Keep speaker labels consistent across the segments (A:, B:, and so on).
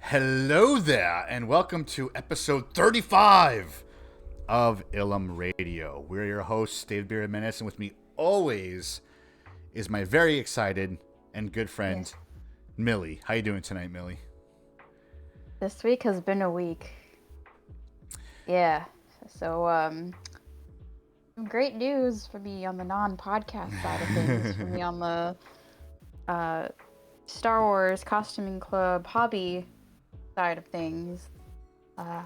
A: Hello there, and welcome to episode 35 of Ilum Radio. We're your hosts, Dave Menace, and with me always is my very excited and good friend,
B: Yes.
A: Millie. How you doing tonight, Millie?
B: This week has been a week. Yeah. So, some great news for me on the non-podcast side of things, for me on the Star Wars Costuming Club hobby side of things. I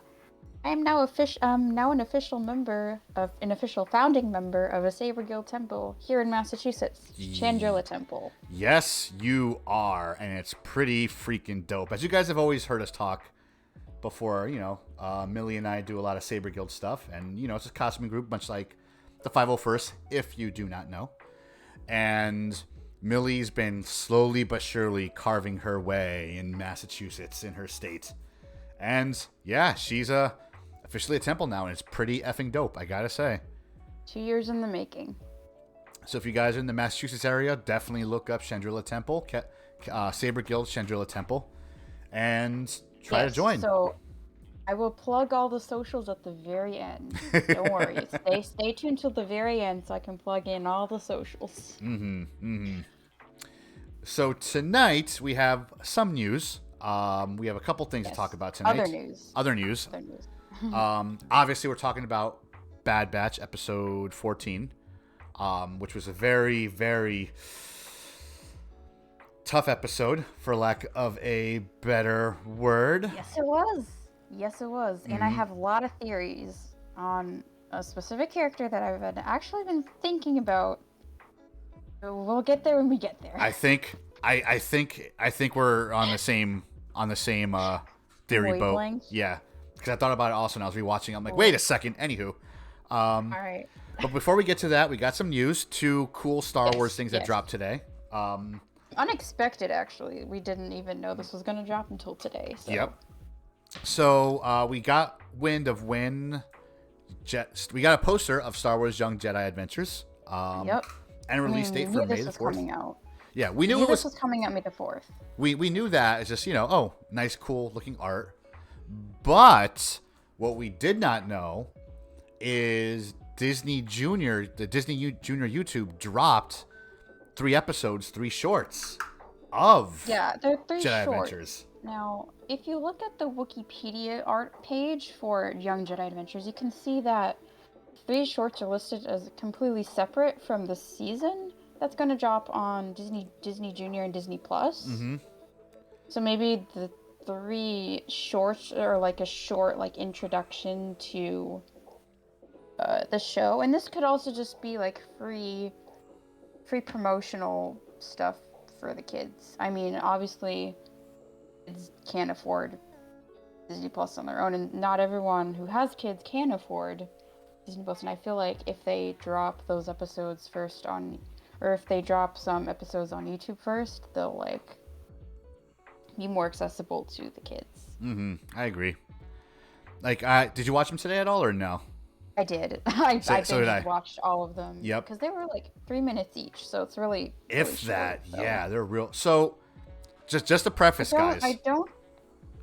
B: am now an official founding member of a Saber Guild temple here in Massachusetts, Chandrila Temple.
A: Yes, you are, and it's pretty freaking dope. As you guys have always heard us talk before, Millie and I do a lot of Saber Guild stuff, and, it's a costuming group, much like the 501st, if you do not know. And Millie's been slowly but surely carving her way in Massachusetts, in her state. And, yeah, she's officially a temple now, and it's pretty effing dope, I gotta say.
B: 2 years in the making.
A: So if you guys are in the Massachusetts area, definitely look up Chandrila Temple, Saber Guild Chandrila Temple, and try to join.
B: So I will plug all the socials at the very end. Don't worry. Stay tuned till the very end so I can plug in all the socials.
A: So tonight we have some news. We have a couple things to talk about tonight. Other news. Obviously, we're talking about Bad Batch episode 14, which was a very, very tough episode, for lack of a better word.
B: Yes, it was. And I have a lot of theories on a specific character that I've actually been thinking about. We'll get there when we get there.
A: I think we're on the same theory boat.
B: Wavelength?
A: Yeah, because I thought about it also, and I was rewatching. I'm like, wait a second. Anywho,
B: All right.
A: but before we get to that, we got some news. 2 cool Star Wars things that dropped today.
B: Unexpected, actually. We didn't even know this was going to drop until today. So.
A: Yep. So we got wind of when we got a poster of Star Wars Young Jedi Adventures.
B: Yep.
A: And a release date for May the 4th.
B: Coming out.
A: Yeah, we knew
B: this was coming out May the 4th.
A: We knew that. It's just, nice, cool looking art. But what we did not know is Disney Junior Junior YouTube dropped 3 episodes, 3 shorts of
B: they're 3
A: Jedi
B: shorts.
A: Adventures.
B: Now, if you look at the Wikipedia art page for Young Jedi Adventures, you can see that 3 shorts are listed as completely separate from the season that's going to drop on Disney Junior and Disney Plus.
A: Mm-hmm.
B: So maybe the 3 shorts are like a short introduction to the show, and this could also just be like free promotional stuff for the kids. I mean, obviously, kids can't afford Disney Plus on their own, and not everyone who has kids can afford Disney Plus. And I feel like if they drop those episodes first or if they drop some episodes on YouTube first, they'll be more accessible to the kids.
A: I agree. Did you watch them today at all, or no?
B: I did. I
A: did I.
B: Watched all of them.
A: Yep.
B: Because they were 3 minutes each, so it's really
A: If
B: short,
A: that,
B: so.
A: yeah, they're real. So, just to preface, guys.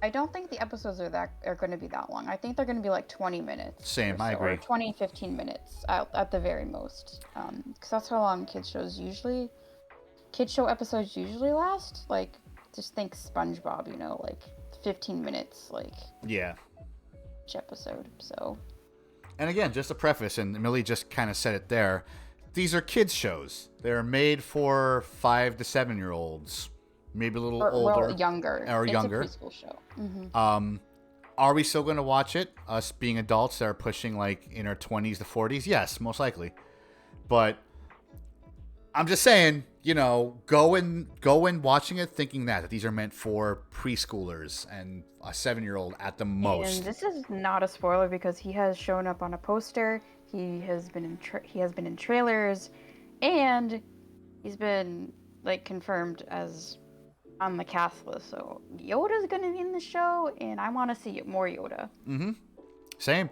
B: I don't think the episodes are going to be that long. I think they're going to be 20 minutes.
A: Same, I agree.
B: Or 20, 15 minutes at the very most. Because that's how long kids show episodes usually last. Just think SpongeBob, 15 minutes,
A: Yeah.
B: each episode. So.
A: And again, just a preface, and Millie just kind of said it there. These are kids shows. They're made for 5 to 7-year-olds, maybe a little older,
B: or younger. It's
A: younger.
B: A preschool show. Mm-hmm.
A: Are we still going to watch it? Us being adults that are pushing in our 20s to 40s? Yes, most likely. But I'm just saying, go in watching it thinking that these are meant for preschoolers and a 7-year-old at the most.
B: And this is not a spoiler because he has shown up on a poster. He has been in trailers, and he's been confirmed as on the cast list. So Yoda's gonna be in the show, and I want to see more Yoda.
A: Mm-hmm. Same.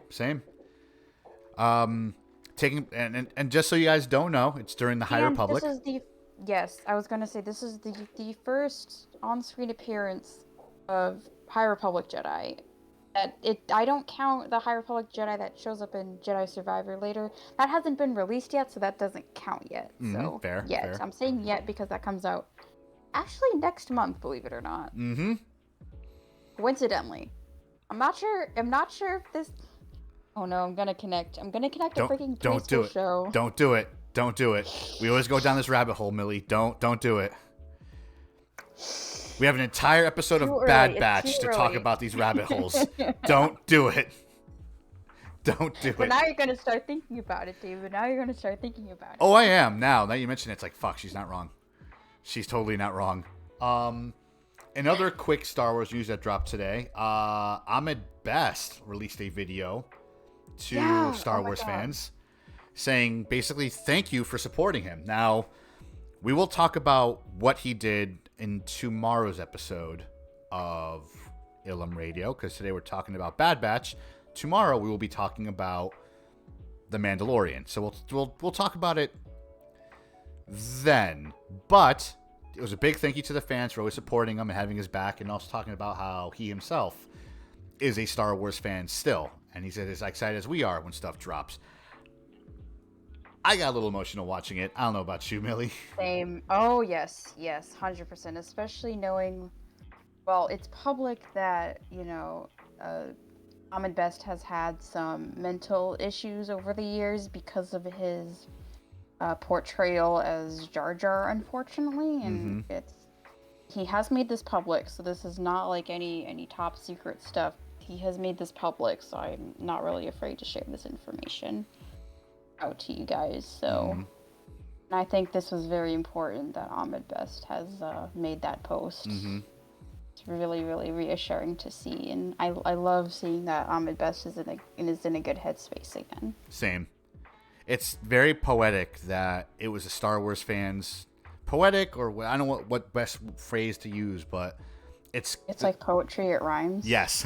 A: And just so you guys don't know, it's during the High Republic.
B: Yes, I was gonna say this is the first on-screen appearance of High Republic Jedi. I don't count the High Republic Jedi that shows up in Jedi Survivor later. That hasn't been released yet, so that doesn't count yet. So
A: fair.
B: I'm saying yet because that comes out actually next month, believe it or not.
A: Mm-hmm.
B: Coincidentally. I'm not sure if this. Oh no, I'm gonna connect a freaking preschool show.
A: Don't do it. Don't do it. We always go down this rabbit hole, Millie. Don't do it. We have an entire episode of Bad Batch to talk about these rabbit holes. Don't do it. Don't do it.
B: But now you're gonna start thinking about it, David. Now you're gonna start thinking about it.
A: Oh, I am now. Now you mention it, it's like, fuck, she's not wrong. She's totally not wrong. Another quick Star Wars news that dropped today. Ahmed Best released a video to Star Wars fans saying basically thank you for supporting him. Now, we will talk about what he did in tomorrow's episode of Ilum Radio, because today we're talking about Bad Batch. Tomorrow we will be talking about The Mandalorian. So we'll talk about it then. But it was a big thank you to the fans for always supporting him and having his back, and also talking about how he himself is a Star Wars fan still. And he said as excited as we are when stuff drops. I got a little emotional watching it. I don't know about you, Millie.
B: Same. Oh, yes, 100%. Especially knowing, well, it's public that, Ahmed Best has had some mental issues over the years because of his portrayal as Jar Jar, unfortunately. And he has made this public, so this is not like any top secret stuff. He has made this public, so I'm not really afraid to share this information out to you guys. So and I think this was very important that Ahmed Best has made that post. It's really, really reassuring to see, and I love seeing that Ahmed Best is in a good headspace again.
A: Same. It's very poetic that it was a Star Wars fans, poetic, or I don't know what best phrase to use, but it's
B: like poetry, it rhymes.
A: Yes.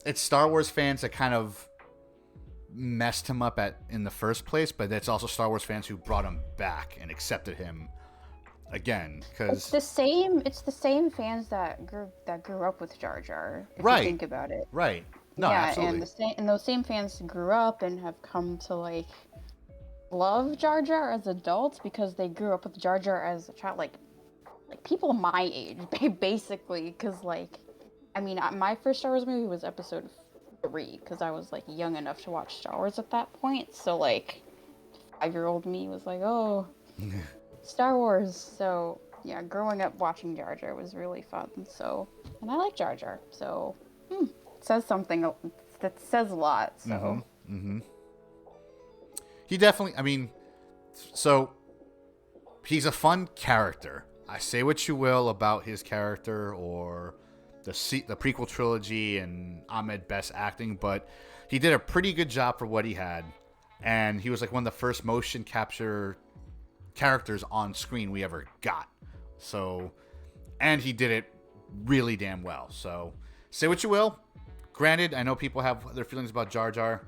A: It's Star Wars fans that kind of messed him up in the first place, but it's also Star Wars fans who brought him back and accepted him again. Because
B: it's the same fans that grew up with Jar Jar. If you think about it,
A: right? No, absolutely.
B: And those same fans grew up and have come to like love Jar Jar as adults because they grew up with Jar Jar as a child, like people my age, basically. Because my first Star Wars movie was Episode 3 because I was like young enough to watch Star Wars at that point. So like 5-year-old me was like, oh, Star Wars. So yeah, growing up watching Jar Jar was really fun. So, and I like Jar Jar. So it says something that says a lot. So
A: he definitely. So he's a fun character. I say what you will about his character or the prequel trilogy and Ahmed Best acting, but he did a pretty good job for what he had, and he was like one of the first motion capture characters on screen we ever got. So, and he did it really damn well. So, say what you will. Granted, I know people have their feelings about Jar Jar.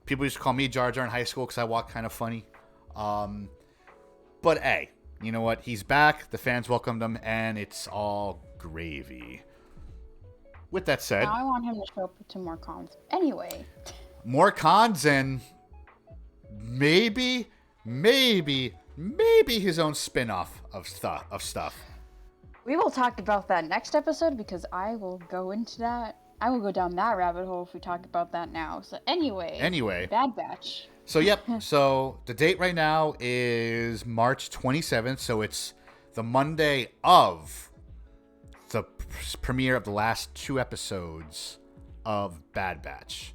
A: People used to call me Jar Jar in high school because I walk kind of funny. But hey, you know what? He's back. The fans welcomed him, and it's all gravy. With that said,
B: now I want him to show up to more cons. Anyway,
A: more cons and maybe his own spin-off of stuff.
B: We will talk about that next episode because I will go into that. I will go down that rabbit hole if we talk about that now. So anyway, Bad Batch.
A: So yep. So the date right now is March 27th. So it's the Monday of the premiere of the last 2 episodes of Bad Batch.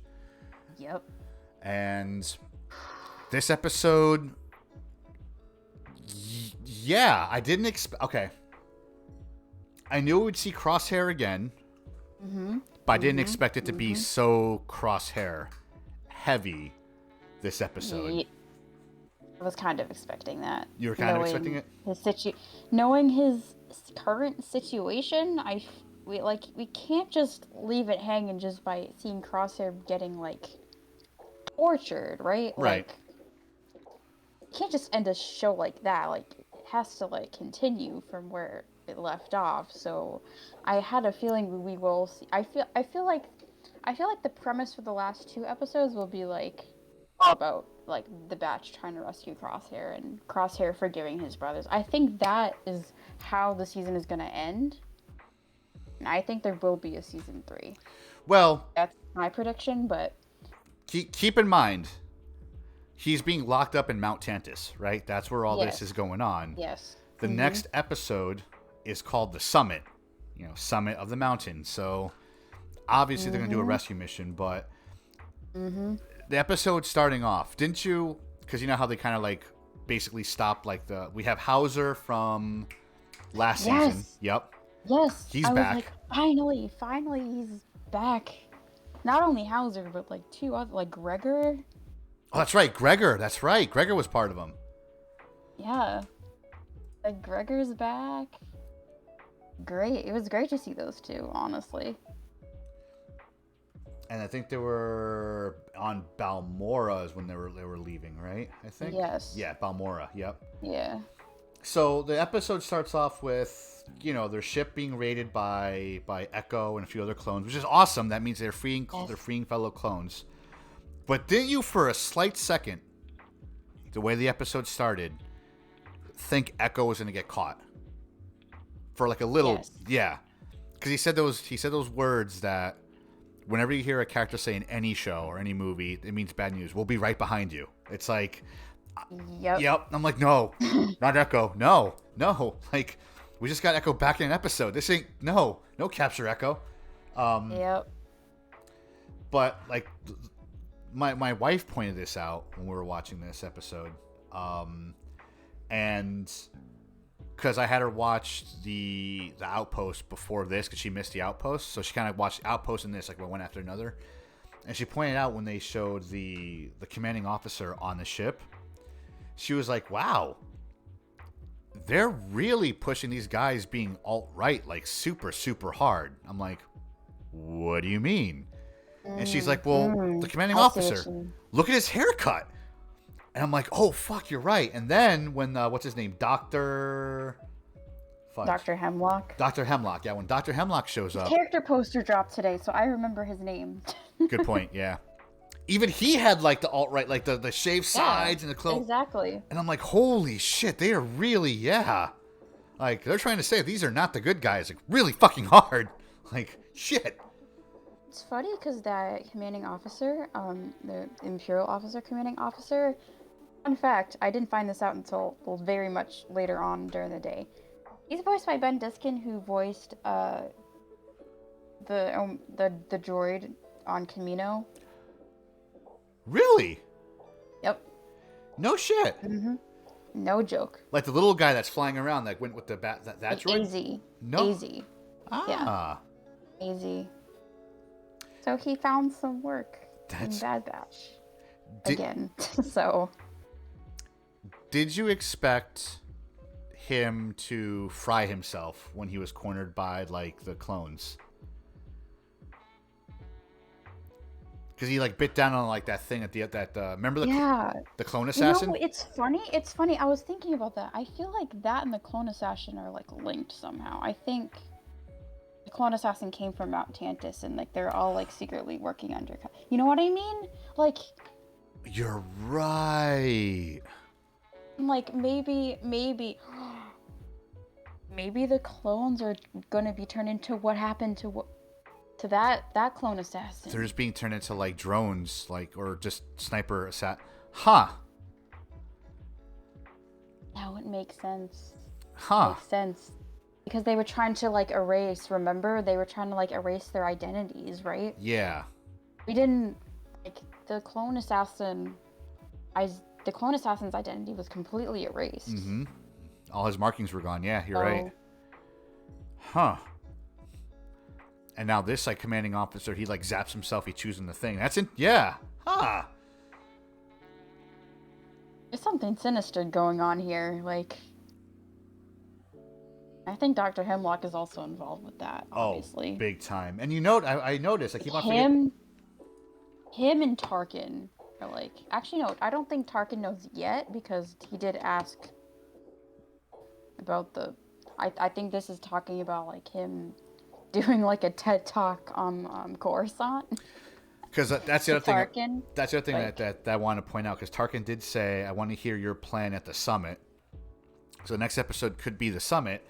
B: Yep.
A: And this episode, yeah, I didn't expect. Okay, I knew we would see Crosshair again, but I didn't expect it to be so Crosshair heavy this episode.
B: I was kind of expecting that.
A: You were kind of expecting it?
B: Knowing his current situation, we can't just leave it hanging just by seeing Crosshair getting tortured, right?
A: Right.
B: You can't just end a show like that. It has to continue from where it left off. So I had a feeling we will see. I feel like the premise for the last 2 episodes will be like all about like the Batch trying to rescue Crosshair and Crosshair forgiving his brothers. I think that is how the season is going to end. And I think there will be a season 3.
A: Well,
B: That's my prediction, but
A: keep in mind, he's being locked up in Mount Tantus, right? That's where all
B: yes.
A: this is going on.
B: Yes.
A: The next episode is called The Summit, Summit of the Mountain. So obviously they're going to do a rescue mission, but the episode starting off, didn't you? Because you know how they kind of like basically stopped like we have Hauser from last season. Yep.
B: Yes.
A: He's
B: I
A: back.
B: was like, finally he's back. Not only Hauser, but like 2 other, like Gregor.
A: Oh, that's right. Gregor. That's right. Gregor was part of them.
B: Yeah. Like Gregor's back. Great. It was great to see those 2, honestly.
A: And I think they were on Balmora is when they were leaving, right? I think.
B: Yes.
A: Yeah, Balmora. Yep.
B: Yeah.
A: So the episode starts off with their ship being raided by Echo and a few other clones, which is awesome. That means they're freeing fellow clones. But didn't you, for a slight second, the way the episode started, think Echo was going to get caught? For like a little, yeah, because he said those words that whenever you hear a character say in any show or any movie, it means bad news. We'll be right behind you. It's like, yep. I'm like, no, not Echo. No. Like, we just got Echo back in an episode. This ain't no capture Echo.
B: Yep.
A: But like, my wife pointed this out when we were watching this episode, and because I had her watch the Outpost before this because she missed the Outpost, so she kind of watched Outpost and this like one after another, and she pointed out when they showed the commanding officer on the ship, she was like, wow, they're really pushing these guys being alt-right like super super hard. I'm like, what do you mean? And she's like, well, the commanding officer, look at his haircut. And I'm like, oh, fuck, you're right. And then when, what's his name? Dr.
B: Hemlock.
A: Dr. Hemlock. Yeah, when Dr. Hemlock shows up.
B: His character poster dropped today, so I remember his name.
A: Good point, yeah. Even he had, like, the alt-right, like, the shaved sides and the clothes.
B: Exactly.
A: And I'm like, holy shit, they are really, yeah. Like, they're trying to say these are not the good guys. Like, really fucking hard. Like, shit.
B: It's funny because that commanding officer, the Imperial officer, commanding officer, fun fact, I didn't find this out until very much later on during the day. He's voiced by Ben Diskin, who voiced the droid on Camino.
A: Really?
B: Yep.
A: No shit.
B: Mm-hmm. No joke.
A: Like the little guy that's flying around that went with the bat, that
B: like
A: droid?
B: AZ.
A: No.
B: AZ.
A: Ah.
B: Yeah. AZ. So he found some work in Bad Batch. Again. So.
A: Did you expect him to fry himself when he was cornered by, like, the clones? Because he, like, bit down on, like, that thing at remember the clone assassin?
B: It's funny. I was thinking about that. I feel like that and the clone assassin are, like, linked somehow. I think the clone assassin came from Mount Tantus, and, like, they're all, like, secretly working under... You know what I mean? Like...
A: You're right.
B: Like, maybe the clones are gonna be turned into what happened to that clone assassin.
A: They're just being turned into, like, drones, like, or just sniper assassin. Huh.
B: That would make sense.
A: Huh.
B: Makes sense. Because they were trying to, like, remember? They were trying to, like, erase their identities, right?
A: Yeah.
B: We didn't, like, the clone assassin's identity was completely erased.
A: Mm-hmm. All his markings were gone. Yeah, you're right. Huh. And now this, like, commanding officer, he, like, zaps himself. He choosing the thing. Yeah. Huh.
B: There's something sinister going on here. Like, I think Dr. Hemlock is also involved with that, obviously.
A: Oh, big time. And I noticed, I keep on forgetting.
B: Him and Tarkin are like... Actually, no, I don't think Tarkin knows yet, because he did ask about the... I think this is talking about like him doing like a TED talk on Coruscant
A: Because that's the
B: to
A: other thing.
B: Tarkin.
A: That's the other thing
B: Like,
A: that I want to point out. Because Tarkin did say, "I want to hear your plan at the summit." So the next episode could be the summit,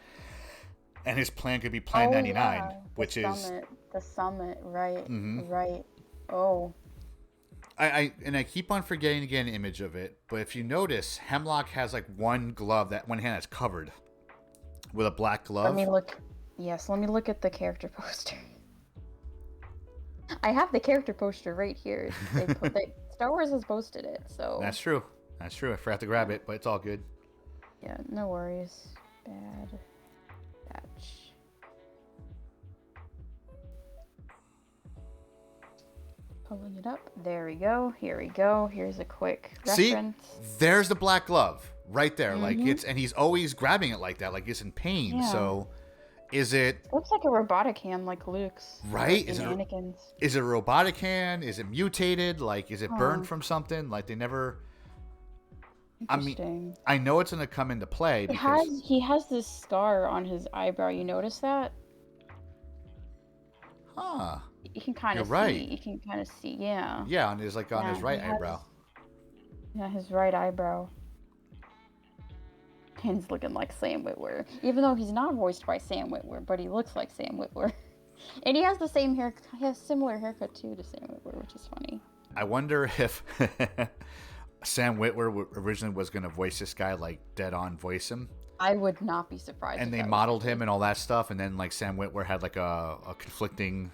A: and his plan could be Plan
B: oh
A: 99,
B: yeah,
A: which is
B: the summit, right,
A: mhm.
B: right. Oh,
A: I keep on forgetting to get an image of it, but if you notice, Hemlock has like one glove that one hand is covered with a black
B: let me
A: glove.
B: look. Yes, let me look at the character poster. I have the character poster right here. Star Wars has posted it, so
A: That's true. That's true. I forgot to grab it, but it's all good.
B: yeah, no worries. Bad Batch. Pulling it up. There we go. Here we go. Here's a quick
A: See,
B: reference.
A: there's the black glove right there. Like
B: Mm-hmm.
A: and he's always grabbing it like that, like he's in pain.
B: Yeah.
A: So, is it
B: Looks like a robotic hand, like Luke's.
A: right?
B: In Anakin's.
A: Is it a robotic hand? Is it mutated? Like, is it burned from something? Like they never. I mean, I know it's gonna come into play because
B: He has this scar on his eyebrow. You notice that?
A: huh?
B: You can kind of see.
A: Right.
B: You can kind of see. Yeah.
A: Yeah, on his on his right
B: he has-
A: eyebrow.
B: Yeah, his right eyebrow. And he's looking like Sam Witwer, even though he's not voiced by Sam Witwer, but he looks like Sam Witwer. And he has the same hair. He has similar haircut too to Sam Witwer, which is funny.
A: I wonder if Sam Witwer originally was going to voice this guy, like dead on voice him.
B: I would not be surprised.
A: And they modeled him and all that stuff, and then like Sam Witwer had like a conflicting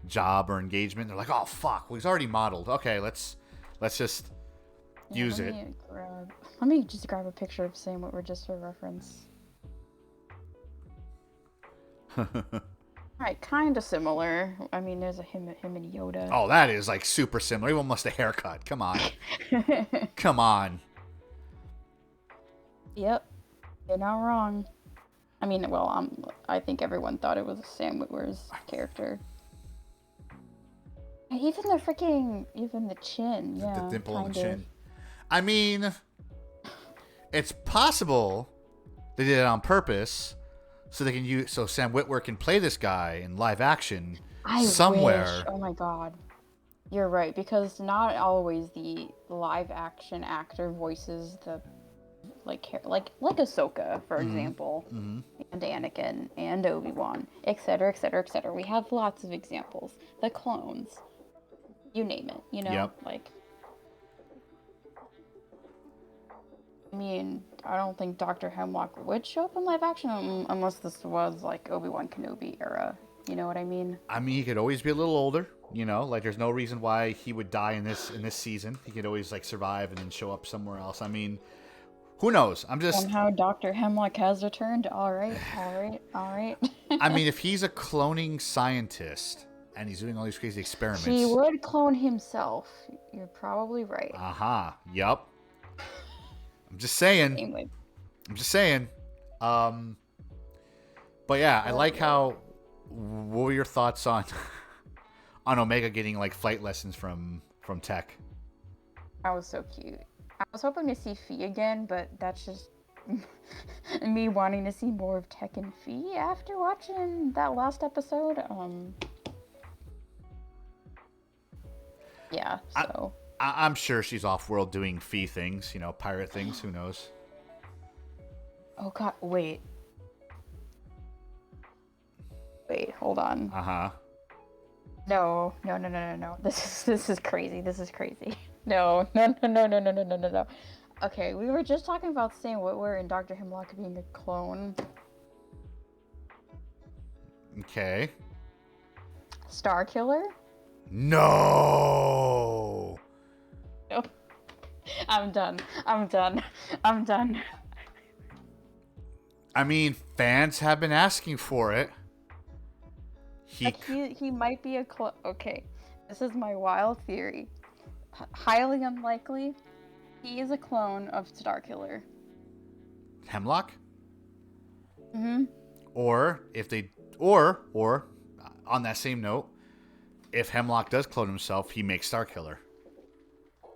A: job or engagement. They're like, oh fuck, well, he's already modeled. Okay, let's just use it.
B: Let me just grab a picture of Sam Witwer just for reference. Right, kind of similar. I mean, there's him and Yoda.
A: Oh, that is like super similar. Even almost a haircut. Come on. Come on.
B: Yep, you're not wrong. I mean, well, I think everyone thought it was Sam Witwer's character. And even the chin, yeah.
A: The dimple on the chin. I mean, it's possible they did it on purpose so they can use so Sam Witwer can play this guy in live action somewhere.
B: Wish. Oh my god. You're right, because not always the live action actor voices the like Ahsoka, for example, and Anakin and Obi-Wan, etc., etc., etc. We have lots of examples. The clones, you name it, you know,
A: Yep.
B: I mean, I don't think Dr. Hemlock would show up in live action unless this was like Obi-Wan Kenobi era. You know what I mean?
A: I mean, he could always be a little older. You know, like there's no reason why he would die in this season. He could always like survive and then show up somewhere else. I mean, who knows? I'm just
B: somehow Dr. Hemlock has returned. All right.
A: I mean, if he's a cloning scientist and he's doing all these crazy experiments,
B: he would clone himself. You're probably right.
A: Aha. Yup. I'm just saying.
B: Anyway.
A: I'm just saying. But yeah, I like how. What were your thoughts on Omega getting like flight lessons from Tech?
B: That was so cute. I was hoping to see Fee again, but that's just me wanting to see more of Tech and Fee after watching that last episode. Yeah. So.
A: I'm sure she's off-world doing Fee things, you know, pirate things. Who knows?
B: Oh God! Wait, hold on. No. This is crazy. No. Okay, we were just talking about Sam Witwer and Dr. Hemlock being a clone.
A: Okay.
B: Star Killer?
A: No.
B: No. I'm done.
A: I mean, fans have been asking for it.
B: He might be a clone. Okay, this is my wild theory. Highly unlikely. He is a clone of Starkiller.
A: Hemlock?
B: Mm-hmm.
A: Or if they or on that same note, if Hemlock does clone himself, he makes Starkiller.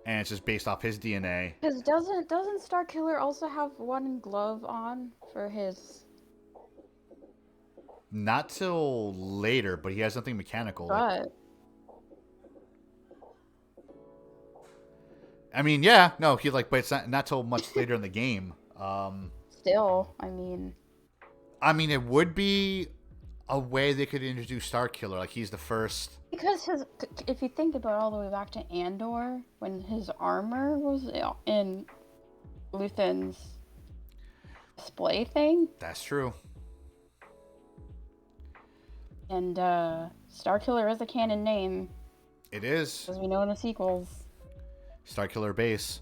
A: And it's just based off his DNA.
B: Because doesn't Starkiller also have one glove on for his
A: Not till later, but he has nothing mechanical.
B: But
A: I mean, yeah, no, but it's not till much later in the game.
B: still,
A: I mean, it would be a way they could introduce Starkiller. Like, he's the first.
B: because if you think about all the way back to Andor, when his armor was in Luthen's display thing,
A: That's true.
B: and Starkiller is a canon name,
A: It is
B: as we know in the sequels.
A: Starkiller Base,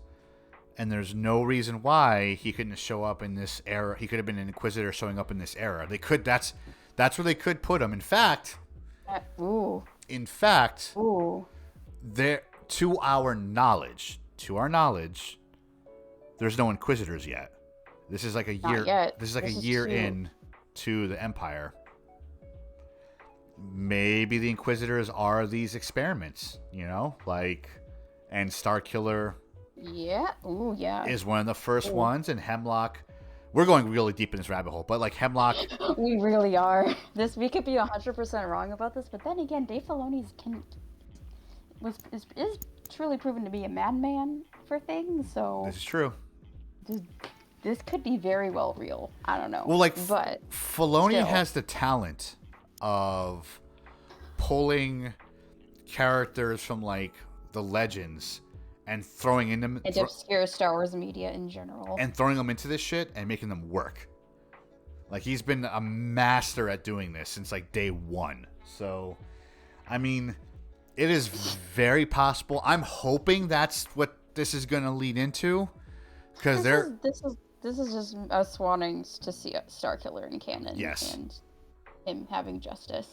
A: and there's no reason why he couldn't show up in this era. He could have been an Inquisitor showing up in this era. They could. That's where they could put him. In fact,
B: Ooh.
A: there to our knowledge, there's no Inquisitors yet. This is like a year.
B: Not yet.
A: This is like
B: This
A: a
B: is
A: year
B: 2.
A: in to the Empire. Maybe the Inquisitors are these experiments, and Starkiller
B: Yeah. Ooh, yeah.
A: is one of the first ones, and Hemlock. We're going really deep in this rabbit hole, but like Hemlock,
B: We really are. We could be 100% wrong about this, but then again, Dave Filoni is truly proven to be a madman for things. So
A: this is true.
B: this could be very well real. I don't know.
A: Well,
B: but
A: Filoni
B: still.
A: has the talent of pulling characters from like the legends and throwing in them
B: and obscure Star Wars media in general.
A: and throwing them into this shit and making them work. Like, he's been a master at doing this since like day one. So, I mean, it is very possible. I'm hoping that's what this is going to lead into, because
B: this is just us wanting to see a Starkiller in canon.
A: Yes.
B: And him having justice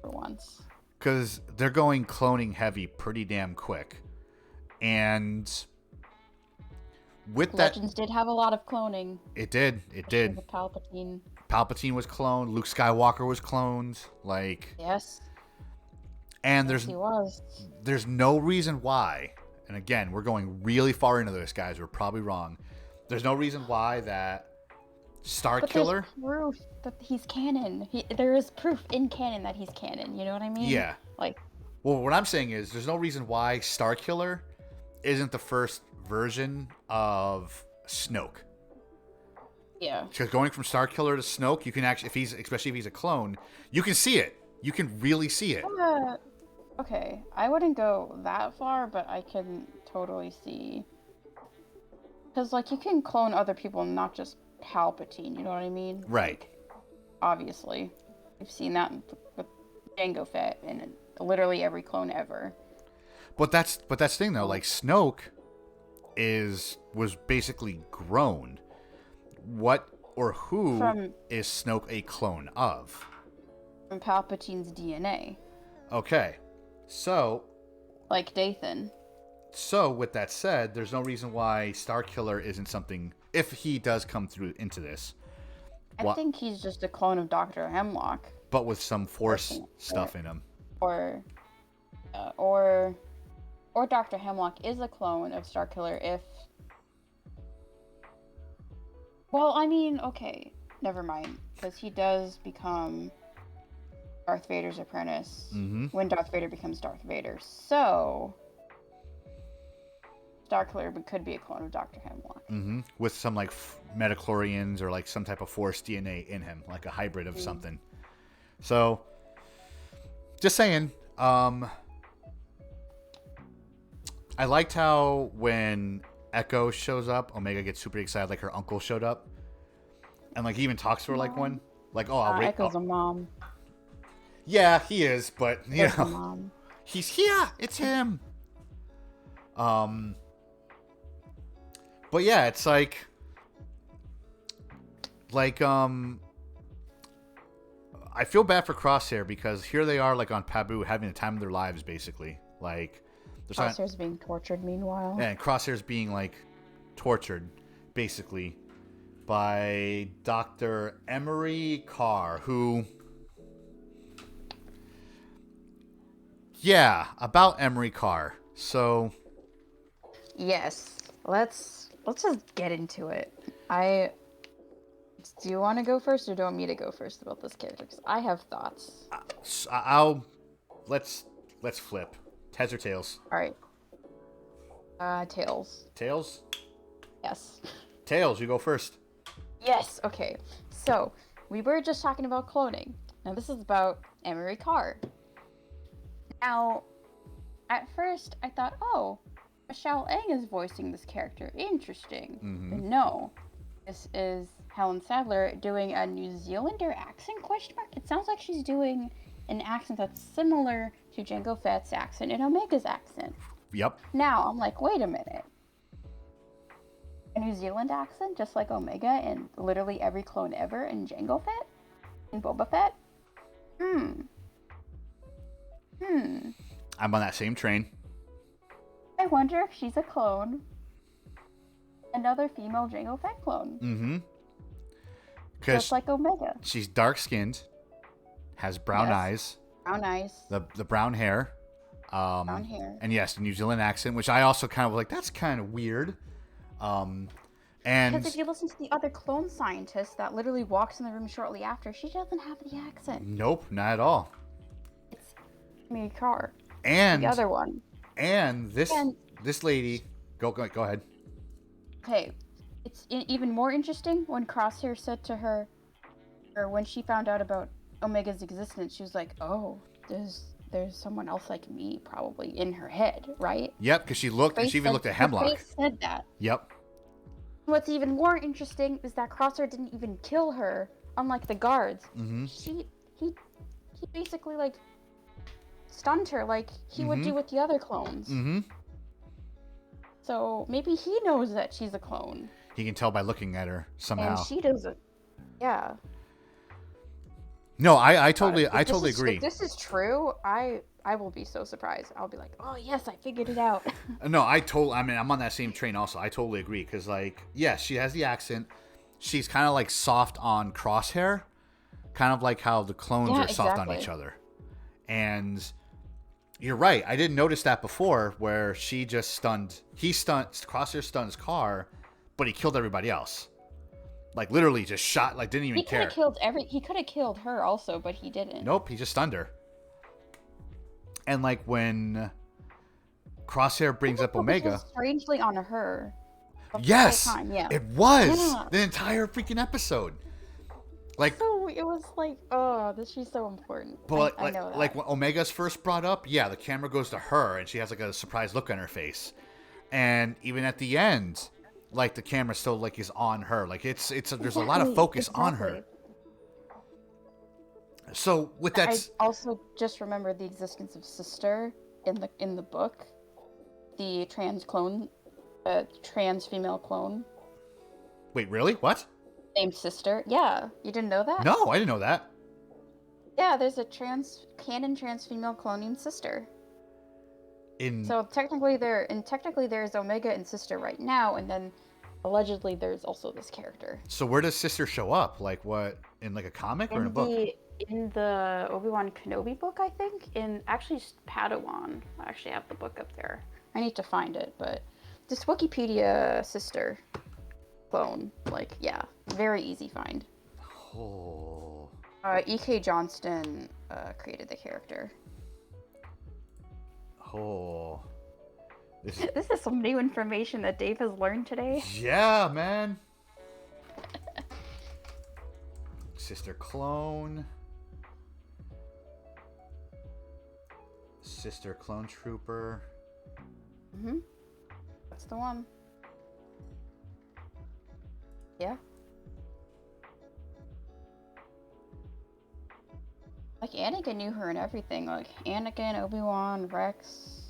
B: for once.
A: Because they're going cloning heavy pretty damn quick. And with
B: Legends did have a lot of cloning.
A: It did.
B: With Palpatine.
A: Palpatine was cloned. Luke Skywalker was cloned.
B: Yes.
A: And
B: Yes, he was.
A: there's no reason why. And again, we're going really far into this, guys. We're probably wrong. There's no reason why that Starkiller.
B: But there's proof that he's canon. There is proof in canon that he's canon. You know what I mean?
A: Yeah.
B: Like.
A: Well, what I'm saying is, there's no reason why Starkiller isn't the first version of Snoke.
B: Yeah.
A: Because going from Starkiller to Snoke, you can actually, especially if he's a clone, you can see it. You can really see it.
B: Okay, I wouldn't go that far, but I can totally see. Because, you can clone other people, not just Palpatine, you know what I mean?
A: Right.
B: Obviously. We've seen that with Jango Fett and literally every clone ever.
A: But that's the thing, though. Like, Snoke was basically grown. What or who is Snoke a clone of?
B: From Palpatine's DNA.
A: Okay. So,
B: like Dathan.
A: So, with that said, there's no reason why Starkiller isn't something, if he does come through into this.
B: I think he's just a clone of Dr. Hemlock.
A: But with some Force stuff in him.
B: Or Dr. Hemlock is a clone of Starkiller if... Well, I mean, okay, never mind. Because he does become Darth Vader's apprentice when Darth Vader becomes Darth Vader. So, Starkiller could be a clone of Dr. Hemlock.
A: With some, metachlorians or, some type of Force DNA in him. Like a hybrid of something. So, just saying. I liked how when Echo shows up, Omega gets super excited, like her uncle showed up. And, he even talks to her like one. Like, oh, I'll
B: Echo's a mom.
A: Yeah, he is, but,
B: Mom.
A: he's here. It's him. But yeah, it's like, I feel bad for Crosshair because here they are, on Pabu having the time of their lives, basically.
B: Crosshair's being tortured meanwhile.
A: Yeah, and Crosshair's being, tortured, basically, by Dr. Emery Carr, who... Yeah, about Emery Carr. So...
B: Yes, let's just get into it. Do you want to go first, or do you want me to go first about this character? Because I have thoughts.
A: Let's flip. Heads or tails?
B: All right. Tails.
A: Tails.
B: Yes.
A: Tails. You go first.
B: Yes. Okay. So we were just talking about cloning. Now this is about Emery Carr. Now, at first I thought, oh, Michelle Ang is voicing this character. Interesting.
A: Mm-hmm.
B: But no, this is Helen Sadler doing a New Zealander accent? ? It sounds like she's doing an accent that's similar to Jango Fett's accent and Omega's accent.
A: Yep.
B: Now I'm like, wait a minute. A New Zealand accent, just like Omega and literally every clone ever in Jango Fett and Boba Fett?
A: I'm on that same train.
B: I wonder if she's a clone. Another female Jango Fett clone.
A: Mm-hmm.
B: Just like Omega.
A: She's dark-skinned, has brown eyes.
B: Brown eyes.
A: The brown hair.
B: Brown hair.
A: And yes, the New Zealand accent, which I also kind of like, that's kind of weird. And
B: because if you listen to the other clone scientist that literally walks in the room shortly after, she doesn't have the accent.
A: Nope, not at all.
B: It's Mary Carr.
A: And
B: the other one.
A: And this lady, go ahead.
B: Okay, it's even more interesting when Crosshair said to her, or when she found out about Omega's existence, she was like, "Oh, there's someone else like me probably in her head, right?"
A: Yep, because she even looked at Hemlock.
B: Her face said that.
A: Yep.
B: What's even more interesting is that Crosshair didn't even kill her, unlike the guards.
A: Mm-hmm.
B: He basically like stunned her like he would do with the other clones.
A: Mm-hmm.
B: So maybe he knows that she's a clone.
A: He can tell by looking at her somehow.
B: And she doesn't. Yeah.
A: No, I totally agree.
B: If this is true, I will be so surprised. I'll be like, oh yes, I figured it out.
A: No, I'm on that same train also. I totally agree because like, yes, she has the accent. She's kind of like soft on Crosshair, kind of like how the clones are soft on each other. And you're right. I didn't notice that before, where Crosshair stuns Carr, but he killed everybody else. Like literally just shot, like didn't even care.
B: He could have killed her also, but he didn't.
A: Nope, he just stunned her. And like when Crosshair brings up Omega,
B: was strangely on her.
A: Yes,
B: yeah.
A: It was the entire freaking episode. Like,
B: so it was like, oh, she's so important.
A: But
B: I know that.
A: like when Omega's first brought up, yeah, the camera goes to her and she has like a surprised look on her face, and even at the end, like the camera still like is on her. Like there's a lot of focus on her. So with that,
B: I also just remembered the existence of Sister in the book, the trans female clone.
A: Wait, really? What?
B: Named Sister. Yeah, you didn't know that?
A: No, I didn't know that.
B: Yeah, there's a canon trans female clone named Sister. So technically there's Omega and Sister right now, and then allegedly there's also this character.
A: So where does Sister show up? Like what, in like a comic or in a book?
B: In the Obi-Wan Kenobi book, I think. In actually Padawan. I actually have the book up there. I need to find it, but this Wikipedia Sister clone, like, yeah, very easy find.
A: Oh.
B: E.K. Johnston created the character.
A: Oh.
B: This is some new information that Dave has learned today.
A: Yeah, man. Sister clone. Sister clone trooper.
B: Mm-hmm. That's the one. Yeah. Like, Anakin knew her and everything. Like, Anakin, Obi-Wan, Rex.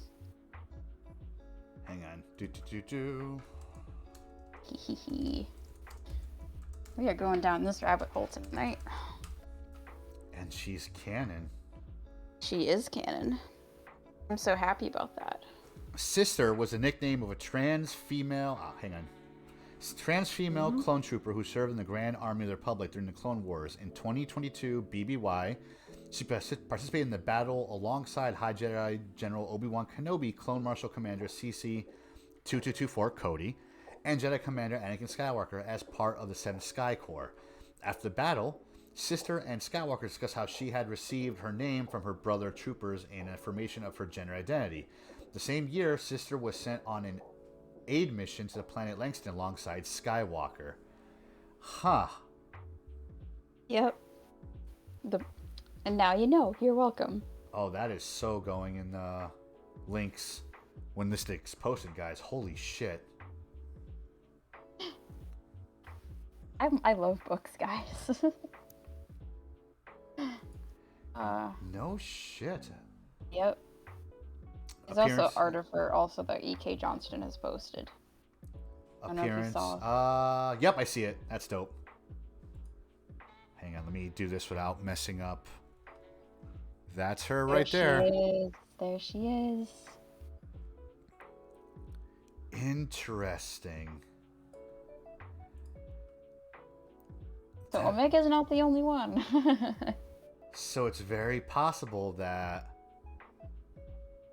A: Hang on.
B: Hee. We are going down this rabbit hole tonight.
A: And she's canon.
B: She is canon. I'm so happy about that.
A: Sister was a nickname of a trans female clone trooper who served in the Grand Army of the Republic during the Clone Wars. In 2022 BBY, she participated in the battle alongside High Jedi General Obi-Wan Kenobi, Clone Marshal Commander CC-2224 Cody, and Jedi Commander Anakin Skywalker as part of the 7th Sky Corps. After the battle, Sister and Skywalker discuss how she had received her name from her brother troopers in affirmation of her gender identity. The same year, Sister was sent on an aid mission to the planet Langston alongside Skywalker. Huh.
B: Yep. And now you know. You're welcome.
A: Oh, that is so going in the links when this gets posted, guys. Holy shit.
B: I love books, guys.
A: No shit.
B: Yep. There's also article also that E.K. Johnston has posted. I don't know if you saw.
A: Yep, I see it. That's dope. Hang on, let me do this without messing up. That's her right there.
B: There she is.
A: Interesting.
B: So Omega's not the only one.
A: So it's very possible that...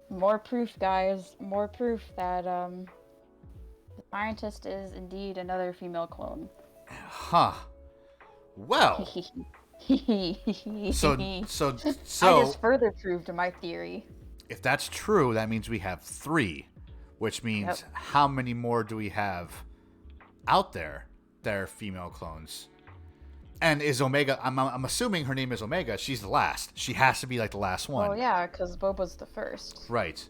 B: More proof, guys. More proof that the scientist is indeed another female clone.
A: Huh. Well. so
B: I just further proved my theory.
A: If that's true, that means we have 3, which means how many more do we have out there that are female clones? And is Omega? I'm assuming her name is Omega. She's the last. She has to be like the last one.
B: Oh yeah, because Boba's the first.
A: Right.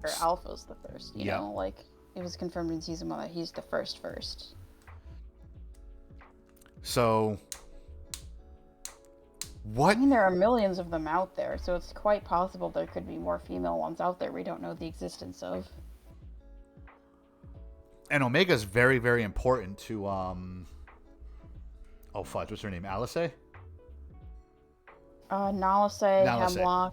B: Or Alpha's the first. You know, like it was confirmed in season 1 that he's the first.
A: So, what?
B: I mean, there are millions of them out there, so it's quite possible there could be more female ones out there we don't know the existence of.
A: And Omega's very, very important to Oh fudge! What's her name? Alice?
B: Nalise, Hemlock.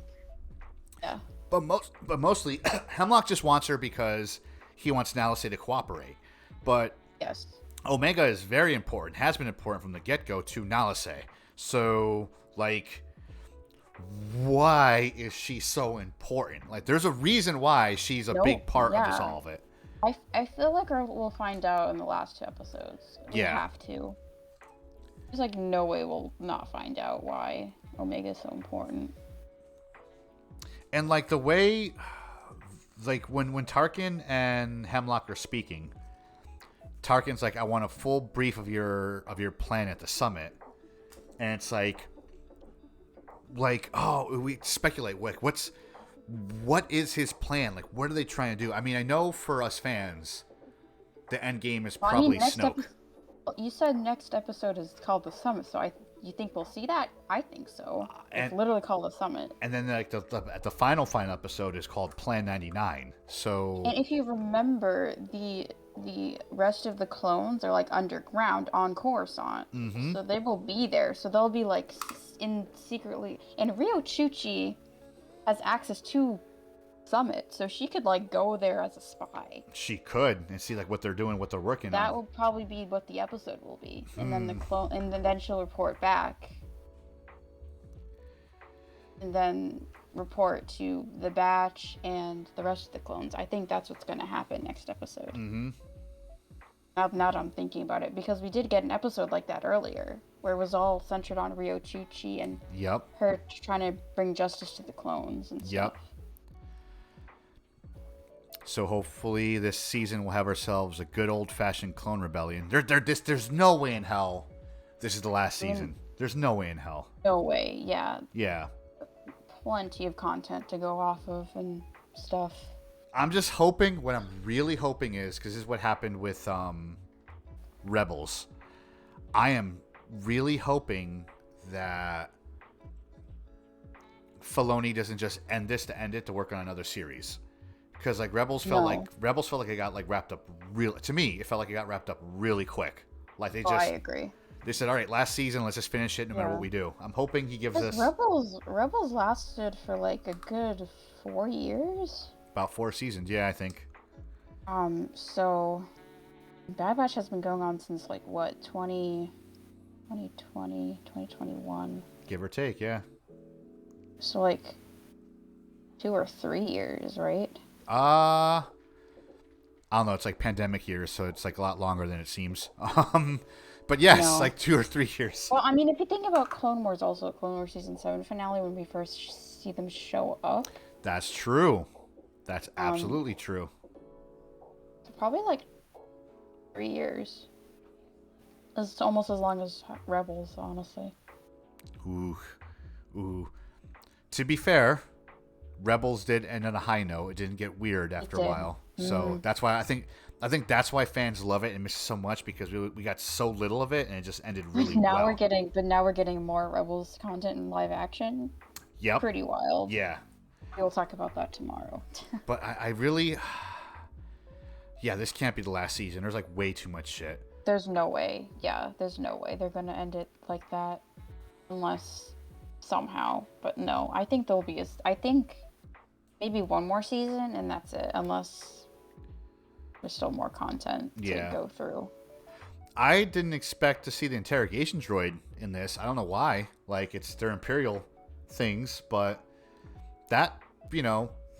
B: Yeah.
A: But mostly, Hemlock just wants her because he wants Nalise to cooperate. But
B: yes,
A: Omega is very important. Has been important from the get-go to Nalise. So, like, why is she so important? Like, there's a reason why she's a big part of this, all of it.
B: I feel like we'll find out in the last 2 episodes. We have to. There's like no way we'll not find out why Omega is so important.
A: And like the way, like when Tarkin and Hemlock are speaking, Tarkin's like, "I want a full brief of your plan at the summit," and it's like, oh, we speculate. Like, what is his plan? Like, what are they trying to do? I mean, I know for us fans, the end game is probably Snoke.
B: You said next episode is called The Summit, so you think we'll see that? I think so. It's literally called The Summit. And
A: then like the final episode is called Plan 99. So.
B: And if you remember, the rest of the clones are like underground on Coruscant, so they will be there. So they'll be like secretly. And Rio Chuchi has access to Summit, so she could like go there as a spy.
A: She could and see like what they're doing, what they're working on.
B: That will probably be what the episode will be, and then then she'll report back, and then report to the batch and the rest of the clones. I think that's what's going to happen next episode. Now that I'm thinking about it, because we did get an episode like that earlier, where it was all centered on Rio Chuchi and her trying to bring justice to the clones and stuff.
A: So hopefully this season we'll have ourselves a good old-fashioned clone rebellion. There's no way in hell this is the last season. There's no way in hell.
B: No way, yeah.
A: Yeah.
B: Plenty of content to go off of and stuff.
A: I'm just hoping, what I'm really hoping is, because this is what happened with Rebels, I am really hoping that Filoni doesn't just end this to end it to work on another series. Because like Rebels felt like it got like wrapped up to me, it felt like it got wrapped up really quick. Like they
B: I agree.
A: They said, all right, last season, let's just finish it no matter what we do. I'm hoping he gives us...
B: Rebels lasted for like a good 4 years?
A: About 4 seasons, yeah, I think.
B: So Bad Batch has been going on since like what, 2020, 2021?
A: Give or take, yeah.
B: So like 2 or 3 years, right?
A: I don't know. It's like pandemic years, so it's like a lot longer than it seems. But yes,
B: No.
A: like 2 or 3 years.
B: Well, I mean, if you think about Clone Wars, also Clone Wars season 7 finale, when we first see them show up,
A: That's true. That's
B: um,
A: absolutely true.
B: probably like 3 years. It's almost as long as Rebels, honestly.
A: Ooh, ooh. To be fair, Rebels did end on a high note. It didn't get weird after a while. So that's why I think that's why fans love it and miss it so much, because we got so little of it and it just ended really
B: Now
A: well.
B: now we're getting more Rebels content in live action.
A: Yep.
B: Pretty wild.
A: Yeah.
B: We'll talk about that tomorrow.
A: But I really, yeah, this can't be the last season. There's like way too much shit.
B: There's no way. Yeah, there's no way they're gonna end it like that, unless somehow. But no, I think there'll be I think maybe one more season and that's it, unless there's still more content to go through.
A: I didn't expect to see the interrogation droid in this. I don't know why. Like, it's their Imperial things, but that,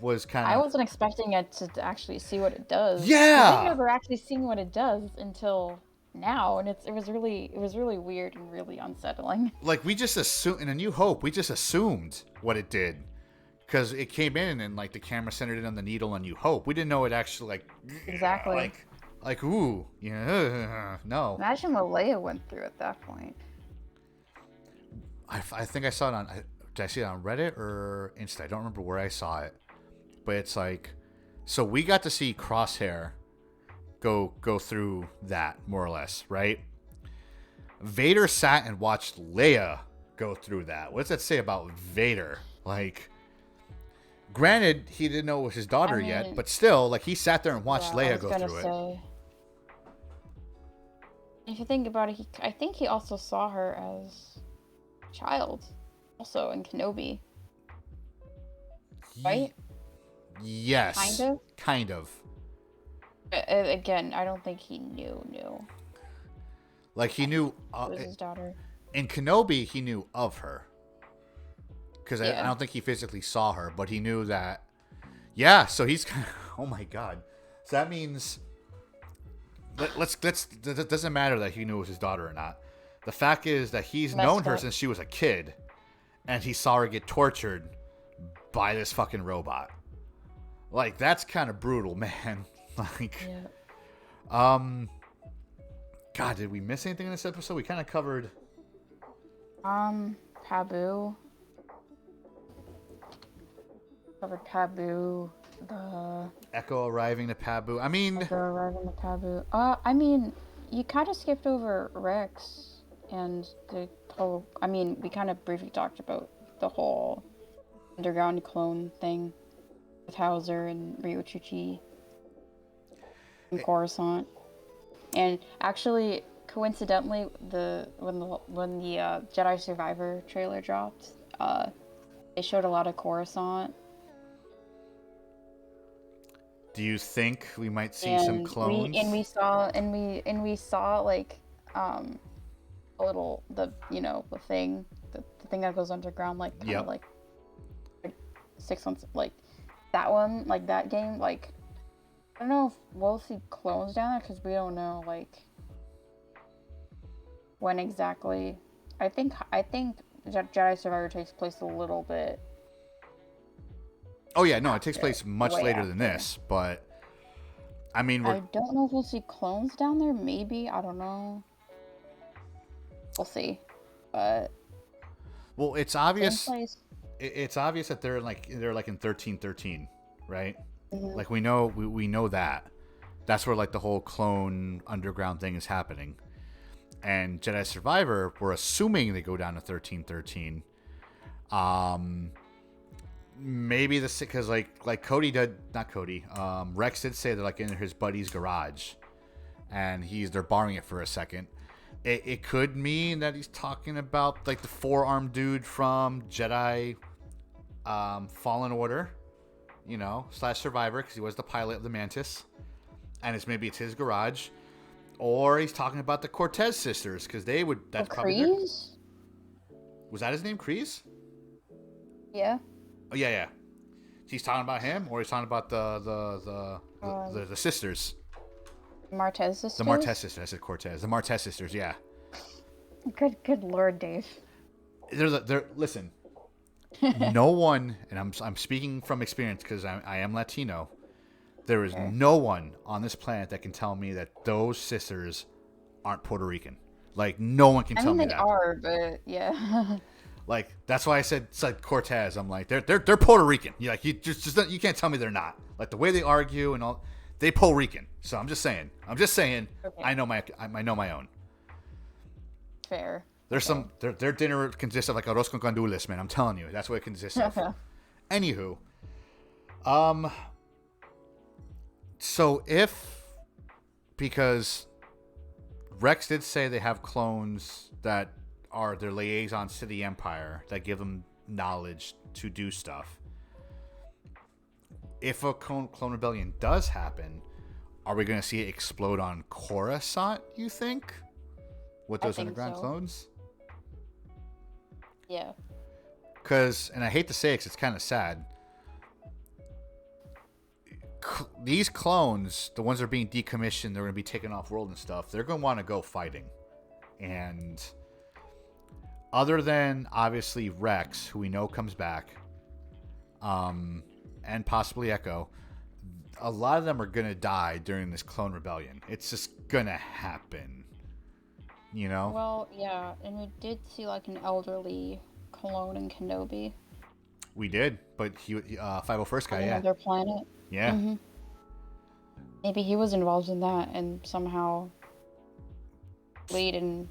A: was kind of...
B: I wasn't expecting it to actually see what it does.
A: Yeah!
B: I've never actually seen what it does until now, and it was really weird and really unsettling.
A: Like, we just assumed, in A New Hope, we just assumed what it did. Because it came in and, like, the camera centered in on the needle on New Hope. We didn't know it actually, like...
B: Exactly.
A: Like, ooh, no.
B: Imagine what Leia went through at that point.
A: I think I saw it on... Did I see it on Reddit or Insta? I don't remember where I saw it. But it's like... So we got to see Crosshair go through that, more or less, right? Vader sat and watched Leia go through that. What does that say about Vader? Like... Granted, he didn't know it was his daughter yet, but still, like, he sat there and watched Leia go through it.
B: If you think about it, I think he also saw her as a child, also in Kenobi. Right?
A: Yes. Kind of.
B: Again, I don't think he knew.
A: Like, he knew...
B: it was his daughter.
A: In Kenobi, he knew of her. Because I don't think he physically saw her, but he knew that... Yeah, so he's kind of... Oh my god. So that means... It doesn't matter that he knew it was his daughter or not. The fact is that he's known her since she was a kid. And he saw her get tortured by this fucking robot. Like, that's kind of brutal, man. Like... Yeah. God, did we miss anything in this episode? We kind of covered...
B: Pabu. Covered Pabu, the...
A: Echo arriving to Pabu.
B: I mean, you kind of skipped over Rex and the whole... I mean, we kind of briefly talked about the whole underground clone thing with Hauser and Ryuichi and Coruscant. And actually, coincidentally, when the Jedi Survivor trailer dropped, they showed a lot of Coruscant.
A: Do you think we might see some clones?
B: We saw like a little the thing that goes underground, like kind of like 6 months, like that one, like that game, like I don't know if we'll see clones down there because we don't know like when exactly. I think Jedi Survivor takes place a little bit.
A: Oh yeah, no, it takes place much later than this, but I mean,
B: I don't know if we'll see clones down there. Maybe, I don't know. We'll see, but
A: well, it's obvious. It's obvious that they're like in 1313, right? Mm-hmm. Like we know that. That's where like the whole clone underground thing is happening. And Jedi Survivor, we're assuming they go down to 1313. Maybe because like Cody did, not Cody. Rex did say they're like in his buddy's garage, and they're borrowing it for a second. It could mean that he's talking about like the 4-armed dude from Jedi Fallen Order, / Survivor, because he was the pilot of the Mantis, and maybe it's his garage. Or he's talking about the Cortez sisters, because they would... That's probably
B: Kryze?
A: Was that his name, Kryze?
B: Yeah.
A: Oh, yeah. He's talking about him, or he's talking about the sisters?
B: Martez sisters?
A: The Martez sisters. I said Cortez. The Martez sisters, yeah.
B: Good Lord, Dave.
A: Listen, no one, and I'm speaking from experience because I am Latino. There is
B: Okay.
A: no one on this planet that can tell me that those sisters aren't Puerto Rican. Like, no one can
B: I
A: tell
B: mean,
A: me
B: they
A: that.
B: are, but yeah.
A: Like, that's why I said Cortez. I'm like, they're Puerto Rican. You just you can't tell me they're not. Like the way they argue and all, they Puerto Rican. So I'm just saying.
B: Okay.
A: I know my own.
B: Fair.
A: There's
B: Okay.
A: their dinner consists of like arroz con gandules, man. I'm telling you, that's what it consists of. Anywho, um, so because Rex did say they have clones that are their liaisons to the Empire that give them knowledge to do stuff. If a clone rebellion does happen, are we going to see it explode on Coruscant, you think? With
B: I
A: those
B: think
A: underground
B: so.
A: clones?
B: Yeah.
A: Because, and I hate to say it because it's kind of sad, these clones, the ones that are being decommissioned, they're going to be taken off world and stuff, they're going to want to go fighting. And other than, obviously, Rex, who we know comes back, and possibly Echo, a lot of them are going to die during this clone rebellion. It's just going to happen. You know?
B: Well, yeah, and we did see like an elderly clone in Kenobi
A: We did, but he 501st guy,
B: on
A: yeah.
B: another planet.
A: Yeah.
B: Mm-hmm. Maybe he was involved in that and somehow lead and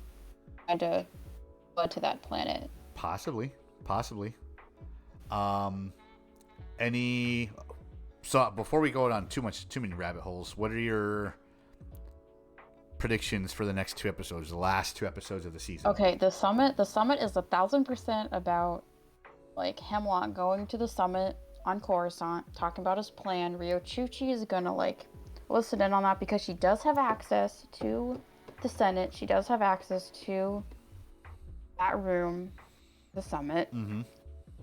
B: had to led to that planet.
A: Possibly. Any so before we go on too many rabbit holes, what are your predictions for the next two episodes, the last two episodes of the season?
B: Okay, the summit is 1,000% about like Hemlock going to the summit on Coruscant, talking about his plan. Rio Chuchi is gonna like listen in on that because she does have access to the Senate. She does have access to that room, the summit,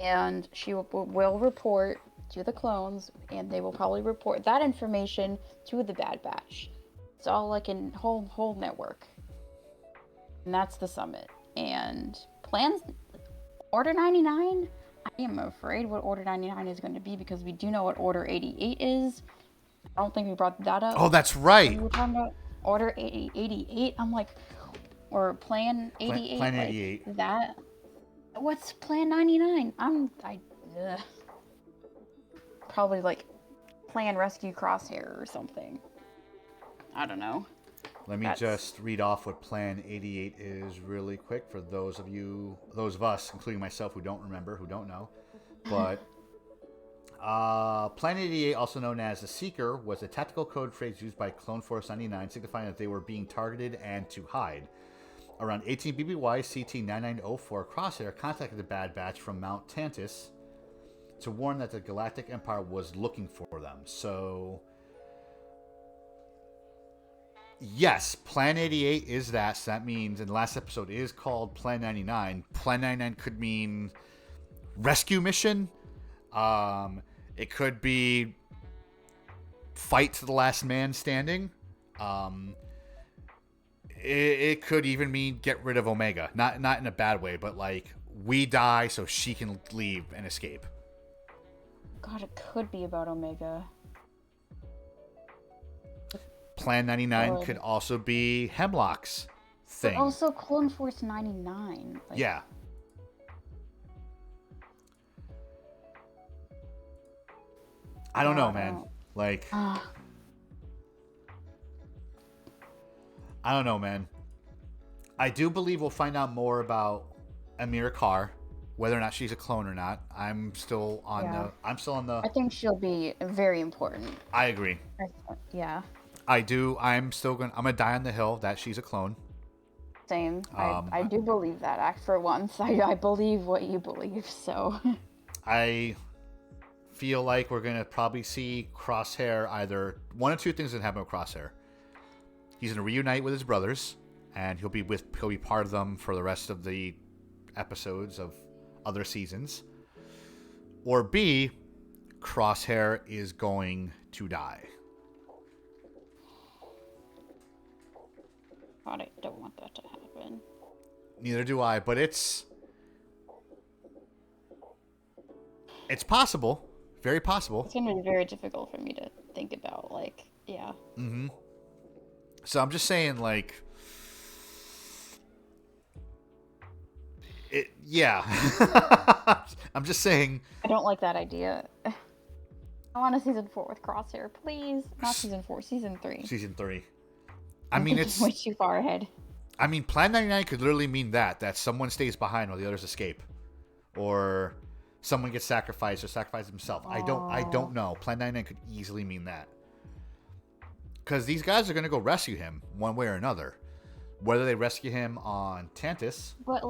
B: and she will report to the clones, and they will probably report that information to the Bad Batch. It's all like a whole network, and that's the summit. And plans, Order 99. I am afraid what Order 99 is going to be because we do know what Order 88 is. I don't think we brought that up.
A: Oh, that's
B: When
A: right.
B: we were talking about Order 88, I'm like, or Plan 88,
A: Plan 88.
B: like that. What's Plan 99? Probably like Plan Rescue Crosshair or something. I don't know.
A: Let me just read off what Plan 88 is really quick for those of us, including myself, who don't remember, who don't know. But Plan 88, also known as the Seeker, was a tactical code phrase used by Clone Force 99, signifying that they were being targeted and to hide. Around 18 BBY, CT-9904 Crosshair contacted the Bad Batch from Mount Tantus to warn that the Galactic Empire was looking for them. So, yes, Plan 88 is that. So that means, and the last episode is called Plan 99. Plan 99 could mean rescue mission. It could be fight to the last man standing. It could even mean get rid of Omega. Not in a bad way, but like we die so she can leave and escape.
B: God, it could be about Omega.
A: Plan 99 could also be Hemlock's thing.
B: But also Clone Force 99. Like,
A: yeah. I don't know, man. Like, I don't know, man. I do believe we'll find out more about Amira Carr, whether or not she's a clone or not. I'm still on the.
B: I think she'll be very important.
A: I agree.
B: Yeah.
A: I do. I'm gonna die on the hill that she's a clone.
B: Same. I do believe that. For once, I believe what you believe. So.
A: I feel like we're gonna probably see Crosshair either one or two things that happen with Crosshair. He's gonna reunite with his brothers, and he'll be part of them for the rest of the episodes of other seasons. Or B, Crosshair is going to die.
B: God, I don't want that to happen.
A: Neither do I, but it's possible. Very possible.
B: It's gonna be very difficult for me to think about. Like, yeah.
A: Mm-hmm. So I'm just saying, like, yeah. I'm just saying.
B: I don't like that idea. I want a season 4 with Crosshair, please. Not season 4, season 3.
A: Season 3. I
B: I'm
A: mean,
B: thinking
A: it's
B: way too far ahead.
A: I mean, Plan 99 could literally mean that someone stays behind while the others escape, or someone gets sacrificed or sacrifices himself. I don't know. Plan 99 could easily mean that, because these guys are gonna go rescue him one way or another, whether they rescue him on Tantus.
B: But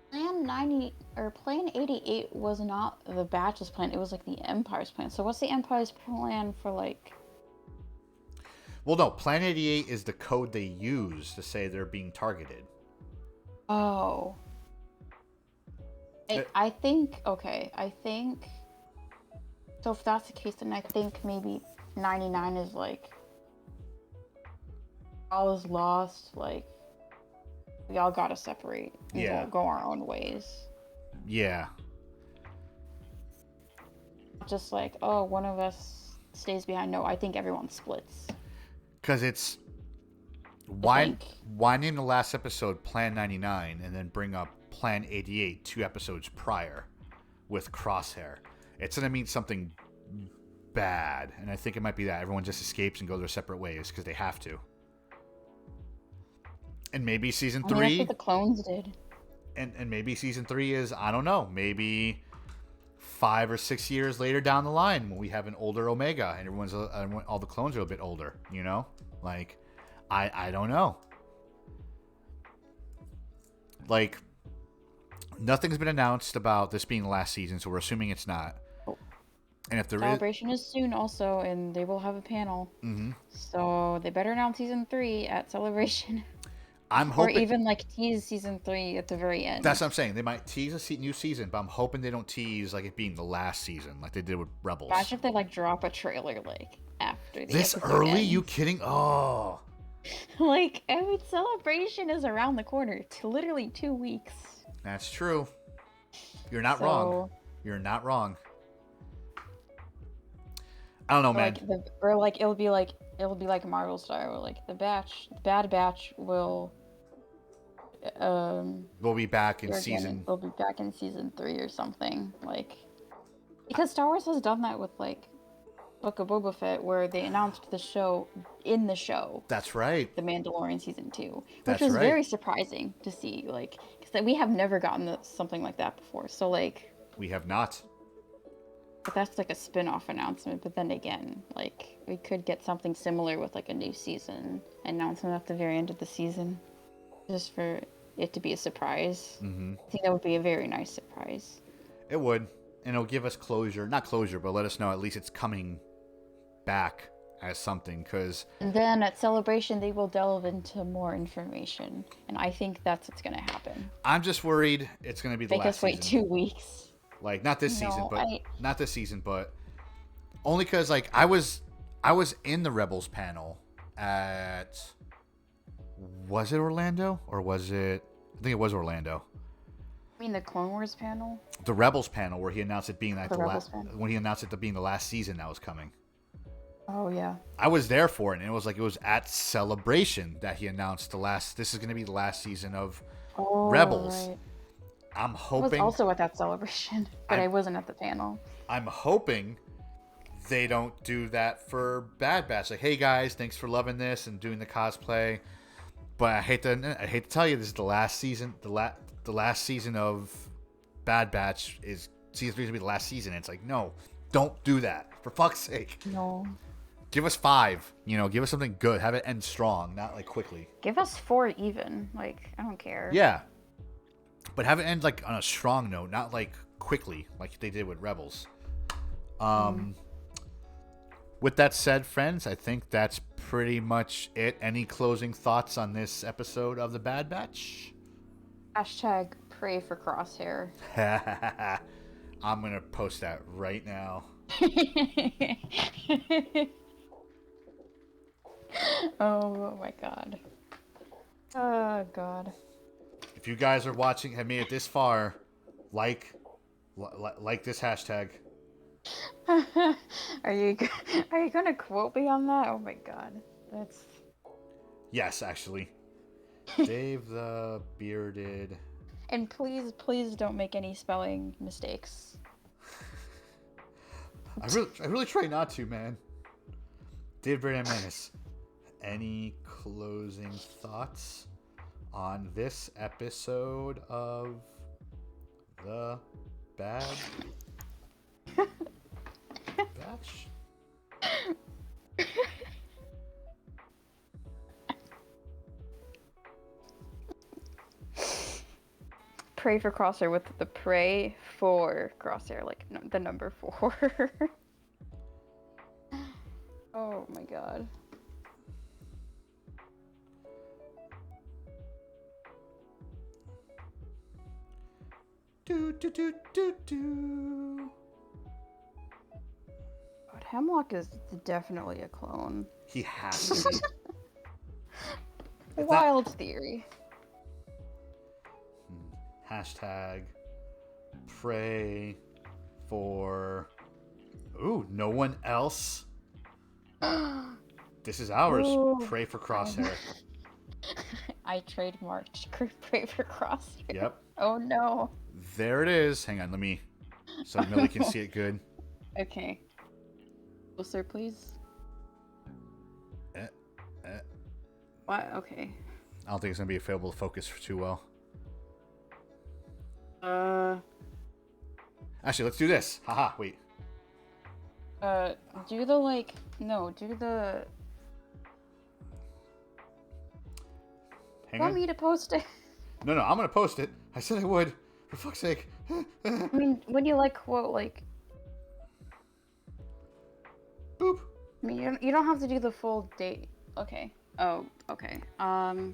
B: Plan 90 or Plan 88 was not the Batch's plan. It was like the Empire's plan. So what's the Empire's plan for like?
A: Well, no, Plan 88 is the code they use to say they're being targeted.
B: Oh. I think so. If that's the case, then I think maybe 99 is like all is lost. Like we all gotta separate and go our own ways.
A: Yeah.
B: Just like, oh, one of us stays behind. No, I think everyone splits.
A: Because it's why name the last episode Plan 99 and then bring up Plan 88 2 episodes prior with Crosshair? It's gonna mean something bad, and I think it might be that everyone just escapes and go their separate ways because they have to. And maybe season 3.
B: That's what the clones did.
A: And maybe season 3 is, I don't know, maybe 5 or 6 years later down the line when we have an older Omega and all the clones are a bit older, you know? Like, I don't know. Like, nothing's been announced about this being the last season, so we're assuming it's not. And if there
B: Celebration is soon also, and they will have a panel.
A: Mm-hmm.
B: So they better announce season 3 at Celebration.
A: I'm hoping,
B: or even like tease season 3 at the very end.
A: That's what I'm saying. They might tease a new season, but I'm hoping they don't tease like it being the last season, like they did with Rebels.
B: Imagine if they like drop a trailer like after the
A: this early.
B: Ends.
A: You kidding? Oh,
B: like I mean, Celebration is around the corner. It's literally 2 weeks.
A: That's true. You're not wrong. You're not wrong. I don't know, man.
B: It'll be like Marvel style, where like the Bad Batch will
A: we'll be back in season.
B: They'll be back in season 3 or something, like, because Star Wars has done that with like Book of Boba Fett, where they announced the show in the show.
A: That's right.
B: The Mandalorian season 2,
A: That's
B: which was
A: right.
B: very surprising to see, like, because we have never gotten something like that before. So like,
A: we have not.
B: But that's like a spin-off announcement. But then again, like, we could get something similar with like a new season announcement at the very end of the season, just for it to be a surprise.
A: Mm-hmm.
B: I think that would be a very nice surprise.
A: It would, and it'll give us closure. Not closure, but let us know at least it's coming back as something. Because
B: and then at Celebration, they will delve into more information, and I think that's what's gonna happen.
A: I'm just worried it's gonna be the last season.
B: Make us wait 2 weeks.
A: Like, not this season, but only because, like, I was in the Rebels panel at, was it Orlando or was it? I think it was Orlando.
B: I mean the Clone Wars panel.
A: The Rebels panel where he announced it being like
B: the last
A: when he announced it being the last season that was coming.
B: Oh yeah.
A: I was there for it, and it was at Celebration that he announced this is going to be the last season of Rebels.
B: Right.
A: I'm hoping.
B: I was also at that Celebration, but I wasn't at the panel. I'm
A: hoping they don't do that for Bad Batch. Like, hey guys, thanks for loving this and doing the cosplay, but I hate to tell you, this is the last season. The last season of Bad Batch is season 3 is gonna be the last season. And it's like, no, don't do that, for fuck's sake.
B: No.
A: Give us 5. Give us something good. Have it end strong, not like quickly.
B: Give us 4 even. Like, I don't care.
A: Yeah. But have it end like on a strong note, not like quickly, like they did with Rebels. With that said, friends, I think that's pretty much it. Any closing thoughts on this episode of The Bad Batch?
B: Hashtag pray for Crosshair.
A: I'm going to post that right now.
B: Oh my god. Oh god.
A: if you guys are watching, have made it this far, like this hashtag.
B: Are you gonna quote me on that? Oh my god, that's.
A: Yes, actually. Dave the Bearded.
B: And please don't make any spelling mistakes.
A: I really try not to, man. Dave Bearded Menace. Any closing thoughts on this episode of The Bad Batch?
B: Pray for Crosshair with the pray for Crosshair, like the number 4. Oh my god.
A: Do do do do do.
B: God, Hemlock is definitely a clone.
A: He has to be.
B: Wild theory.
A: Hashtag pray for. Ooh, no one else. This is ours.
B: Ooh.
A: Pray for Crosshair.
B: I trademarked pray for Crosshair.
A: Yep.
B: Oh no.
A: There it is. Hang on, let me. So Millie can see it good.
B: Okay. Closer, please. What? Okay.
A: I don't think it's gonna be able to focus too well. Actually, let's do this. Haha, wait.
B: Do the like. No, do the.
A: Hang
B: Want
A: on.
B: me to post it?
A: No, I'm gonna post it. I said I would. For fuck's sake.
B: I mean, when you like quote like.
A: Boop.
B: I mean, you don't have to do the full date. Okay. Oh, okay. I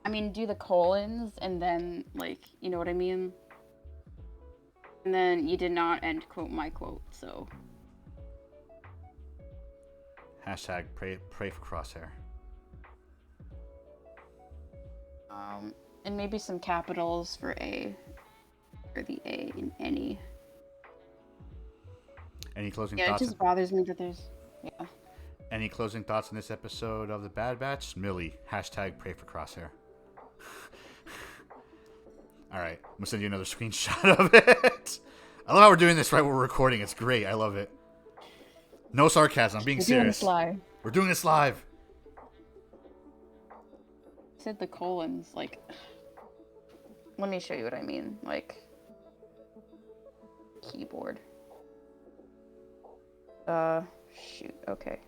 B: mean, do the colons and then, like, you know what I mean? And then you did not end quote my quote, so.
A: Hashtag pray for Crosshair.
B: And maybe some capitals for A. For the A in any.
A: Any closing
B: Yeah,
A: thoughts?
B: it just bothers me that there's. Yeah.
A: Any closing thoughts on this episode of The Bad Batch? Millie, hashtag pray for Crosshair. Alright, I'm gonna send you another screenshot of it. I love how we're doing this right when we're recording. It's great. I love it. No sarcasm. I'm being serious.
B: Doing this live.
A: We're doing this live.
B: I said the colons, like. Let me show you what I mean. Like. Keyboard. Shoot. Okay.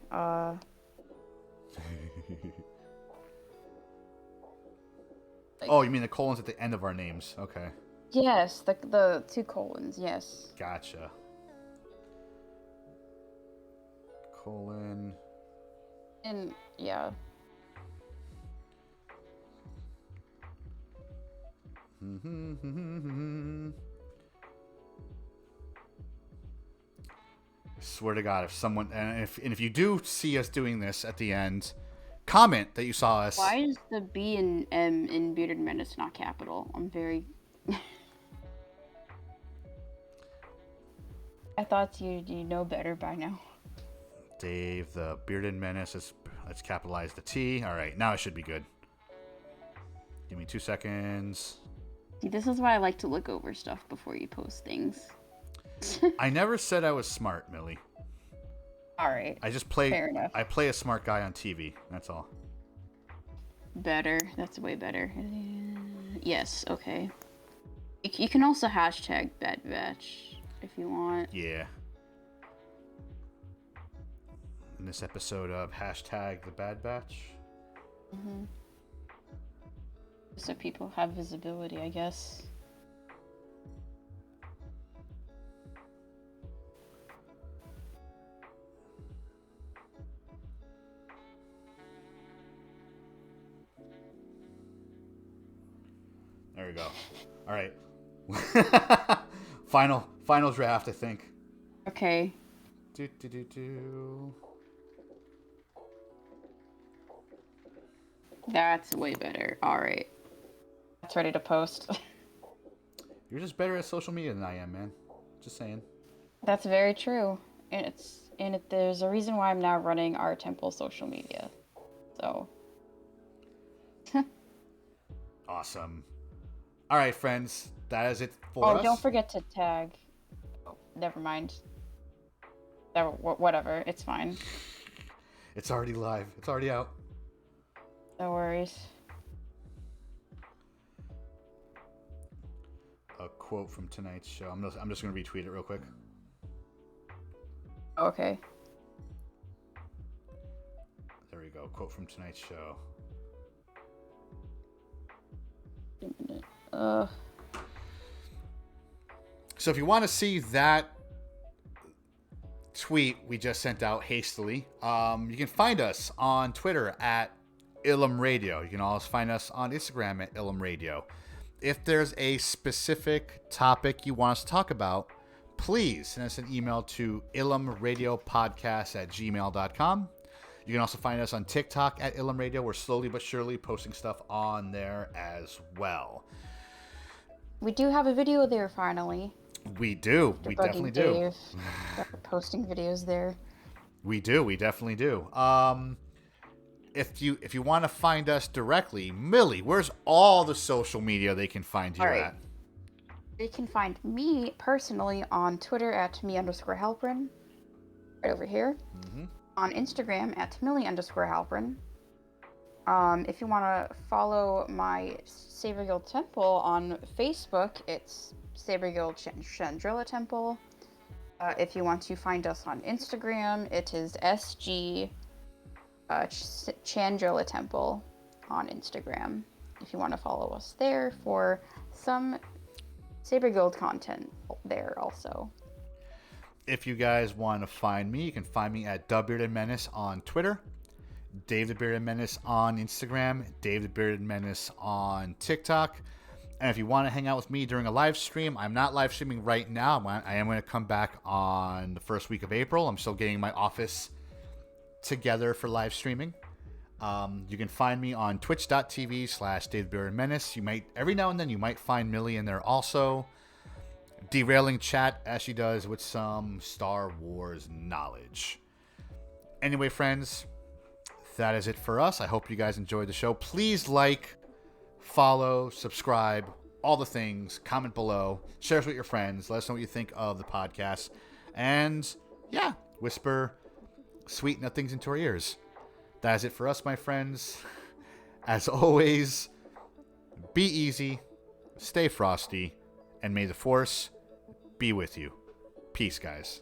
B: Like,
A: oh, you mean the colons at the end of our names? Okay.
B: Yes, the 2 colons. Yes.
A: Gotcha. Colon.
B: And yeah.
A: Swear to God, if someone and if you do see us doing this at the end, comment that you saw us.
B: Why is the B and M in Bearded Menace not capital? I'm very. I thought you know better by now.
A: Dave the Bearded Menace. Let's capitalize the T. All right, now it should be good. Give me 2 seconds.
B: See, this is why I like to look over stuff before you post things.
A: I never said I was smart, Millie.
B: All right.
A: I just play.
B: Fair enough.
A: I play a smart guy on TV. That's all.
B: Better. That's way better. Yes. Okay. You can also hashtag Bad Batch if you want.
A: Yeah. In this episode of hashtag The Bad Batch.
B: Mm-hmm. So people have visibility, I guess.
A: There we go. All right. Final draft, I think.
B: Okay.
A: Do.
B: That's way better. All right. It's ready to post.
A: You're just better at social media than I am, man. Just saying.
B: That's very true. There's a reason why I'm now running our temple social media. So.
A: Awesome. All right, friends. That is it for us.
B: Oh, don't forget to tag. Oh, never mind. Whatever. It's fine.
A: It's already live. It's already out.
B: No worries.
A: A quote from tonight's show. I'm just going to retweet it real quick.
B: Okay.
A: There we go. Quote from tonight's show.
B: Wait a minute.
A: So if you want to see that tweet we just sent out hastily, you can find us on Twitter at Ilum Radio. You can also find us on Instagram at Ilum Radio. If there's a specific topic you want us to talk about, please send us an email to ilumradiopodcast@gmail.com. You can also find us on TikTok at Ilum Radio. We're slowly but surely posting stuff on there as well.
B: We do have a video there finally.
A: We do. We definitely do.
B: We're posting videos there.
A: We do. We definitely do. If you want to find us directly, Millie, where's all the social media they can find you at?
B: They can find me personally on Twitter at me_Halprin, right over here. Mm-hmm. On Instagram at Millie_Halprin. If you want to follow my Saber Guild Temple on Facebook, it's Saber Guild Chandrilla Temple. If you want to find us on Instagram, it is SG Chandrilla Temple on Instagram. If you want to follow us there for some Saber Guild content there also.
A: If you guys want to find me, you can find me at Bearded Menace on Twitter, Dave the Bearded Menace on Instagram, Dave the Bearded Menace on TikTok. And if you want to hang out with me during a live stream, I'm not live streaming right now. I am going to come back on the first week of April. I'm still getting my office together for live streaming. You can find me on twitch.tv/DaveTheBeardedMenace. You might, every now and then, you might find Millie in there also, derailing chat as she does with some Star Wars knowledge. Anyway, friends, that is it for us. I hope you guys enjoyed the show. Please like, follow, subscribe, all the things. Comment below. Share us with your friends. Let us know what you think of the podcast. And, yeah, whisper sweet nothings into our ears. That is it for us, my friends. As always, be easy, stay frosty, and may the Force be with you. Peace, guys.